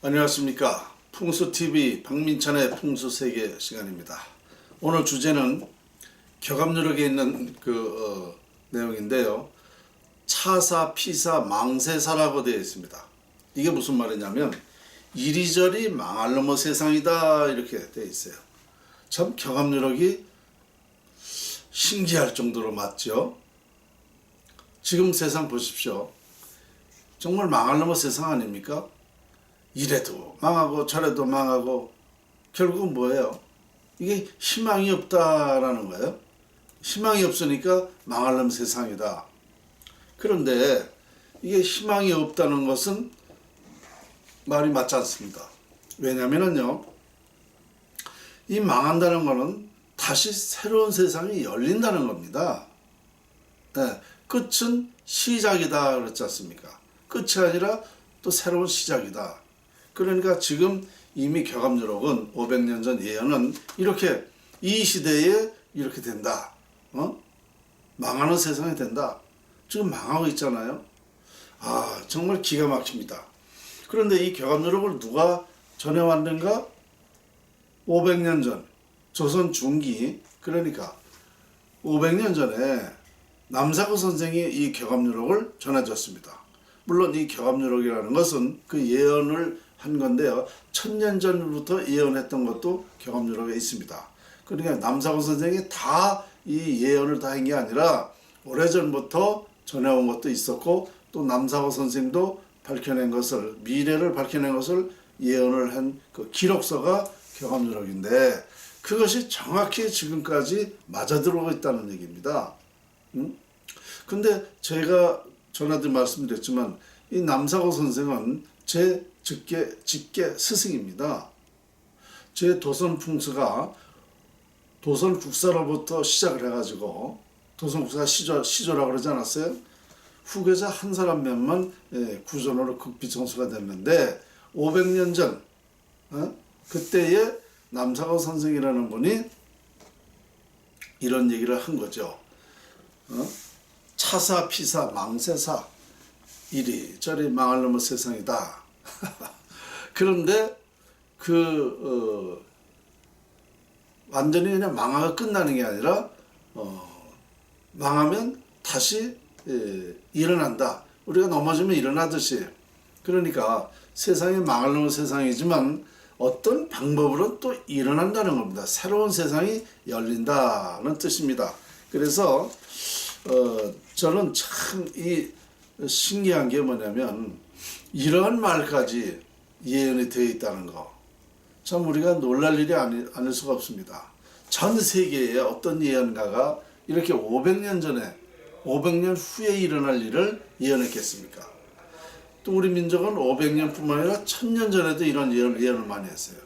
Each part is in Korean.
안녕하십니까. 풍수TV 박민찬의 풍수세계 시간입니다. 오늘 주제는 격압누력에 있는 내용인데요. 차사, 피사, 망세사라고 되어 있습니다. 이게 무슨 말이냐면 이리저리 망할 놈의 세상이다 이렇게 되어 있어요. 참 격압누력이 신기할 정도로 맞죠. 지금 세상 보십시오. 정말 망할 놈의 세상 아닙니까? 이래도 망하고 저래도 망하고 결국은 뭐예요? 이게 희망이 없다라는 거예요. 희망이 없으니까 망할 놈 세상이다. 그런데 이게 희망이 없다는 것은 말이 맞지 않습니다. 왜냐면은요, 이 망한다는 거는 다시 새로운 세상이 열린다는 겁니다. 네, 끝은 시작이다 그랬지 않습니까? 끝이 아니라 또 새로운 시작이다. 그러니까 지금 이미 격압누력은 500년 전 예언은 이렇게 이 시대에 이렇게 된다. 망하는 세상이 된다. 지금 망하고 있잖아요. 정말 기가 막힙니다. 그런데 이 격압누력을 누가 전해왔는가? 500년 전 조선 중기, 그러니까 500년 전에 남사구 선생이 이 격압누력을 전해줬습니다. 물론 이 격압누력이라는 것은 그 예언을 한 건데요. 1000년 전부터 예언했던 것도 격압누력에 있습니다. 그러니까 남사구 선생이 다 이 예언을 다 한 게 아니라 오래전부터 전해온 것도 있었고, 또 남사구 선생도 밝혀낸 것을, 미래를 밝혀낸 것을 예언을 한 그 기록서가 격압누력인데, 그것이 정확히 지금까지 맞아들어오고 있다는 얘기입니다. 근데 제가 전에도 말씀드렸지만 이 남사구 선생은 제 직계 스승입니다. 제 도선풍수가 도선국사로부터 시작을 해가지고, 도선국사 시조라고 그러지 않았어요? 후계자 한 사람 몇만 구전으로 극비청수가 됐는데 500년 전 그때에 남사구 선생이라는 분이 이런 얘기를 한 거죠. 차사, 피사, 망세사, 이리저리 망할 놈의 세상이다. 그런데 완전히 그냥 망하고 끝나는 게 아니라 망하면 다시 일어난다. 우리가 넘어지면 일어나듯이. 그러니까 세상이 망할 놈의 세상이지만 어떤 방법으로 또 일어난다는 겁니다. 새로운 세상이 열린다는 뜻입니다. 그래서 저는 참 신기한 게 뭐냐면 이러한 말까지 예언이 되어 있다는 거. 참 우리가 놀랄 일이 아닐 수가 없습니다. 전 세계에 어떤 예언가가 이렇게 500년 전에 500년 후에 일어날 일을 예언했겠습니까? 또 우리 민족은 500년 뿐만 아니라 1000년 전에도 이런 예언을 많이 했어요.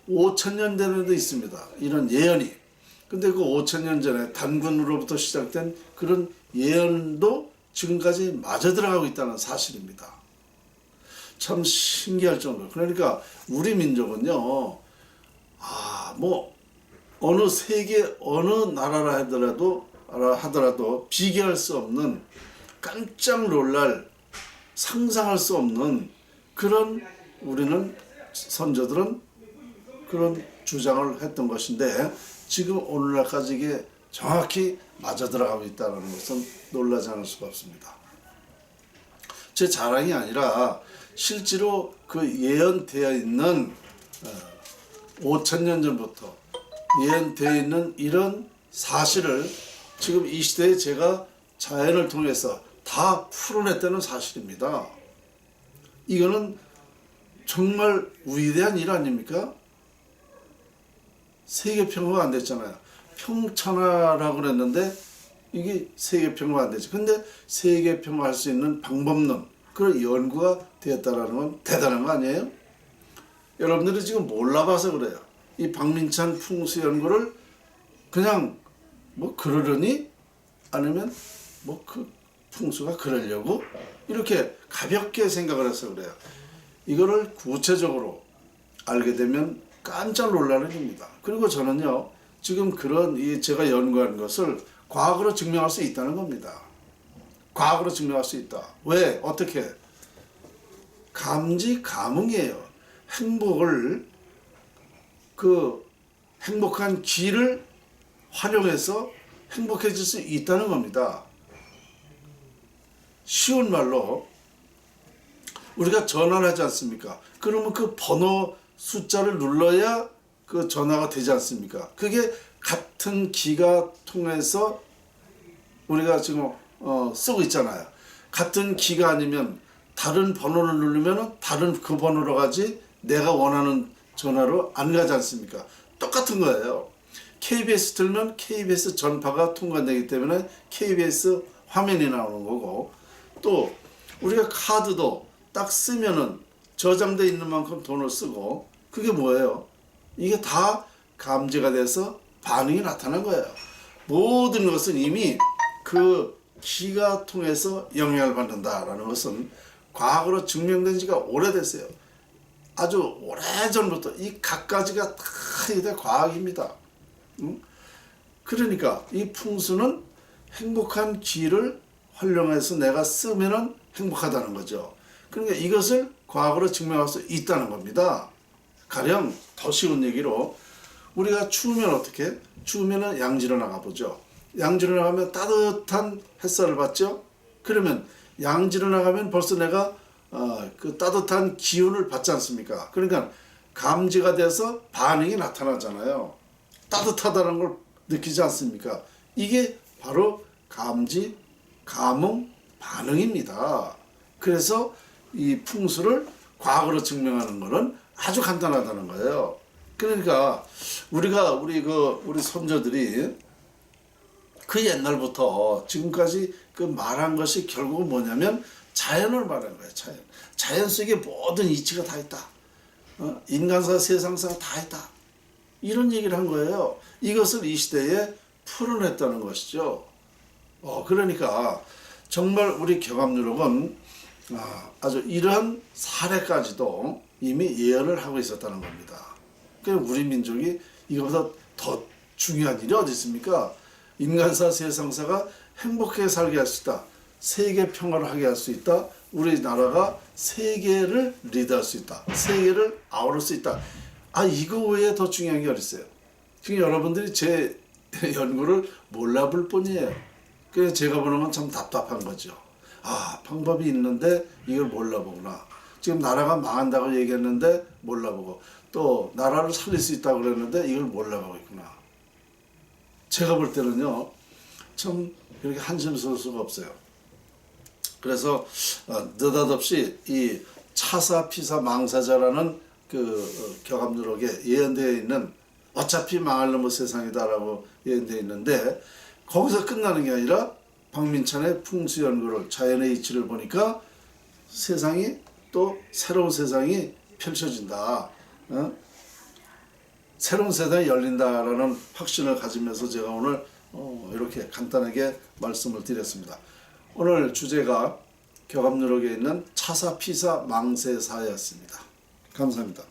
5000년 전에도 있습니다. 이런 예언이. 근데 그 5000년 전에 단군으로부터 시작된 그런 예언도 지금까지 맞아 들어가고 있다는 사실입니다. 참 신기할 정도로. 그러니까 우리 민족은요, 어느 세계 어느 나라라 하더라도 비교할 수 없는, 깜짝 놀랄, 상상할 수 없는 그런, 우리는 선조들은 그런 주장을 했던 것인데 지금 오늘날까지 이게 정확히 맞아 들어가고 있다는 것은 놀라지 않을 수가 없습니다. 제 자랑이 아니라 실제로 그 예언되어 있는 5000년 전부터 예언되어 있는 이런 사실을 지금 이 시대에 제가 자연을 통해서 다 풀어냈다는 사실입니다. 이거는 정말 위대한 일 아닙니까? 세계평화가 안 됐잖아요. 평천하라고 그랬는데 이게 세계평화가 안 되죠. 근데 세계평화할 수 있는 방법론, 그런 연구가 되었다는 건 대단한 거 아니에요? 여러분들이 지금 몰라봐서 그래요. 이 박민찬 풍수 연구를 그냥 그러려니, 아니면 그 풍수가 그러려고 이렇게 가볍게 생각을 해서 그래요. 이거를 구체적으로 알게 되면 깜짝 놀라는 겁니다. 그리고 저는요, 지금 그런 제가 연구한 것을 과학으로 증명할 수 있다는 겁니다. 과학으로 증명할 수 있다. 왜? 어떻게? 감지, 감흥이에요. 행복을 그 행복한 기를 활용해서 행복해질 수 있다는 겁니다. 쉬운 말로 우리가 전화를 하지 않습니까? 그러면 그 번호 숫자를 눌러야 그 전화가 되지 않습니까? 그게 같은 기가 통해서 우리가 지금 쓰고 있잖아요. 같은 기가 아니면 다른 번호를 누르면 다른 그 번호로 가지 내가 원하는 전화로 안 가지 않습니까? 똑같은 거예요. KBS 틀면 KBS 전파가 통과되기 때문에 KBS 화면이 나오는 거고, 또 우리가 카드도 딱 쓰면은 저장돼 있는 만큼 돈을 쓰고, 그게 뭐예요? 이게 다 감지가 돼서 반응이 나타난 거예요. 모든 것은 이미 그 기가 통해서 영향을 받는다라는 것은 과거로 증명된 지가 오래됐어요. 아주 오래전부터 이 각가지가 다 이게 과학입니다. 그러니까 이 풍수는 행복한 기를 활용해서 내가 쓰면은 행복하다는 거죠. 그러니까 이것을 과학으로 증명할 수 있다는 겁니다. 가령 더 쉬운 얘기로 우리가 추우면 어떻게? 추우면은 양지로 나가보죠. 양지로 나가면 따뜻한 햇살을 받죠. 그러면 양지로 나가면 벌써 내가 그 따뜻한 기운을 받지 않습니까? 그러니까 감지가 돼서 반응이 나타나잖아요. 따뜻하다는 걸 느끼지 않습니까? 이게 바로 감지, 감응, 반응입니다. 그래서 이 풍수를 과학으로 증명하는 것은 아주 간단하다는 거예요. 그러니까 우리 선조들이 그 옛날부터 지금까지 그 말한 것이 결국은 뭐냐면 자연을 말하는 거예요. 자연 속에 모든 이치가 다 있다. 인간사, 세상사가 다 있다. 이런 얘기를 한 거예요. 이것을 이 시대에 풀어냈다는 것이죠. 그러니까 정말 우리 경합유록은 아주 이러한 사례까지도 이미 예언을 하고 있었다는 겁니다. 그러니까 우리 민족이 이거보다 더 중요한 일이 어디 있습니까? 인간사, 세상사가 행복하게 살게 할 수 있다. 세계 평화를 하게 할 수 있다. 우리나라가 세계를 리드할 수 있다. 세계를 아우를 수 있다. 이거 외에 더 중요한 게 어디 있어요? 지금 여러분들이 제 연구를 몰라볼 뿐이에요. 그래서 제가 보는 건 참 답답한 거죠. 방법이 있는데 이걸 몰라보구나. 지금 나라가 망한다고 얘기했는데 몰라보고, 또 나라를 살릴 수 있다고 그랬는데 이걸 몰라보고 있구나. 제가 볼 때는요, 참 이렇게 한심 쓸 수가 없어요. 그래서 느닷없이 이 차사 피사 망사자라는 그 경합유록에 예언되어 있는, 어차피 망할 놈의 세상이다라고 예언되어 있는데, 거기서 끝나는 게 아니라 박민찬의 풍수연구를, 자연의 이치를 보니까 세상이 또 새로운 세상이 펼쳐진다. 새로운 세상이 열린다라는 확신을 가지면서 제가 오늘 이렇게 간단하게 말씀을 드렸습니다. 오늘 주제가 경합유록에 있는 차사 피사 망세사였습니다. 감사합니다.